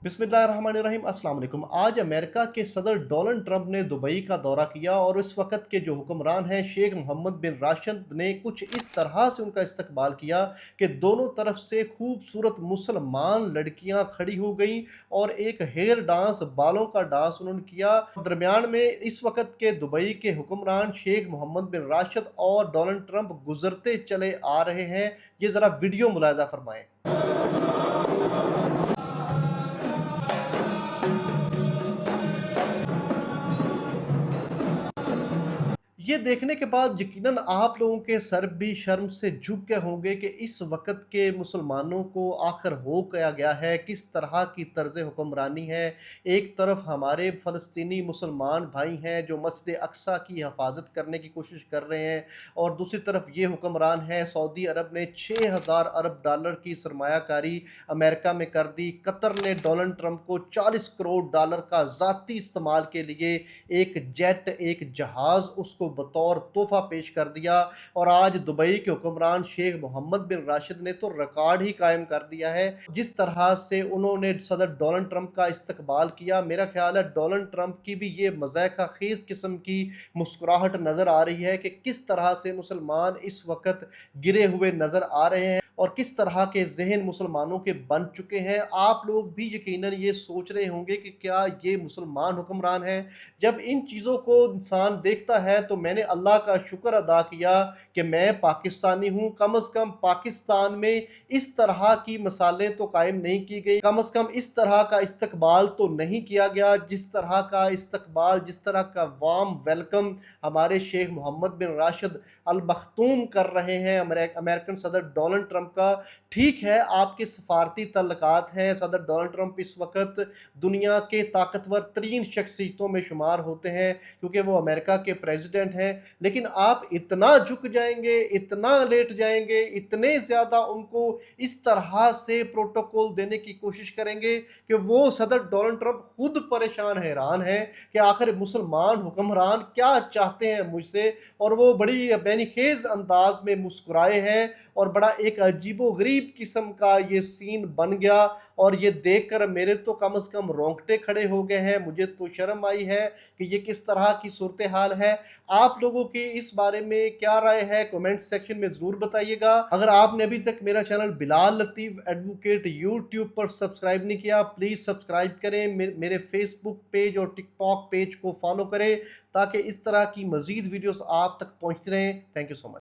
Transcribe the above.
बिस्मिल्लाहिर्रहमानिर्रहीम अस्सलाम वालेकुम। आज अमेरिका के सदर डोनाल्ड ट्रंप ने दुबई का दौरा किया और इस वक्त के जो हुक्मरान हैं शेख मोहम्मद बिन राशिद ने कुछ इस तरह से उनका इस्तकबाल किया कि दोनों तरफ से खूबसूरत मुसलमान लड़कियां खड़ी हो गईं और एक हेयर डांस, बालों का डांस उन्होंने किया। दरमियान में इस वक्त के दुबई के हुक्मरान शेख मोहम्मद बिन राशिद और डोनाल्ड ट्रंप गुजरते चले आ रहे हैं। ये ज़रा वीडियो मुलाजा फरमाएं। ये देखने के बाद यकीनन आप लोगों के सर भी शर्म से झुक गए होंगे कि इस वक्त के मुसलमानों को आखिर हो क्या गया है, किस तरह की तर्ज हुक्मरानी है। एक तरफ हमारे फ़लस्तीनी मुसलमान भाई हैं जो मस्जिद अक्सा की हिफाजत करने की कोशिश कर रहे हैं, और दूसरी तरफ ये हुक्मरान है सऊदी अरब ने 6000 अरब डॉलर की सरमायाकारी अमेरिका में कर दी। कतर ने डोनाल्ड ट्रंप को 40 करोड़ डॉलर का ज़ाती इस्तेमाल के लिए एक जेट, एक जहाज़ उसको बतौर तोहफा पेश कर दिया। और आज दुबई के हुक्मरान शेख मोहम्मद बिन राशिद ने तो रिकॉर्ड ही कायम कर दिया है। जिस तरह से उन्होंने सदर डोनाल्ड ट्रंप का इस्तकबाल किया, मेरा ख्याल है डोनाल्ड ट्रंप की भी ये मज़ाक़ा खेज़ किस्म की मुस्कुराहट नज़र आ रही है कि किस तरह से मुसलमान इस वक्त गिरे हुए नज़र आ रहे हैं और किस तरह के जहन मुसलमानों के बन चुके हैं। आप लोग भी यकीनन ये सोच रहे होंगे कि क्या ये मुसलमान हुक्मरान हैं। जब इन चीज़ों को इंसान देखता है तो मैंने अल्लाह का शुक्र अदा किया कि मैं पाकिस्तानी हूँ। कम से कम पाकिस्तान में इस तरह की मिसालें तो कायम नहीं की गई, कम से कम इस तरह का इस्तकबाल तो नहीं किया गया जिस तरह का इस्तकबाल, जिस तरह का वार्म वेलकम हमारे शेख मोहम्मद बिन राशिद अल मखतूम कर रहे हैं अमेरिकन सदर डोनाल्ड ट्रंप का। ठीक है, आपके सफारती तल्लुकात हैं, सदर डोनाल्ड ट्रंप इस वक्त दुनिया के ताकतवर तरीन शख्सियतों में शुमार होते हैं क्योंकि वो अमेरिका के प्रेसिडेंट हैं। लेकिन आप इतना झुक जाएंगे, इतना लेट जाएंगे, इतने ज़्यादा उनको इस तरह से प्रोटोकॉल देने की कोशिश करेंगे कि वो सदर डोनाल्ड ट्रंप खुद परेशान हैरान हैं कि आखिर मुसलमान हुक्मरान क्या चाहते हैं मुझसे। और वो बड़ी बेनिखेज अंदाज में मुस्कुराए हैं और बड़ा एक अजीबो गरीब किस्म का ये सीन बन गया। और ये देखकर मेरे तो कम से कम रोंगटे खड़े हो गए हैं, मुझे तो शर्म आई है कि ये किस तरह की सूरत हाल है। आप लोगों की इस बारे में क्या राय है, कमेंट सेक्शन में ज़रूर बताइएगा। अगर आपने अभी तक मेरा चैनल बिलाल लतीफ़ एडवोकेट यूट्यूब पर सब्सक्राइब नहीं किया, प्लीज़ सब्सक्राइब करें। मेरे फेसबुक पेज और टिकटॉक पेज को फॉलो करें ताकि इस तरह की मज़ीद वीडियोस आप तक पहुँचती रहें। Thank you so much.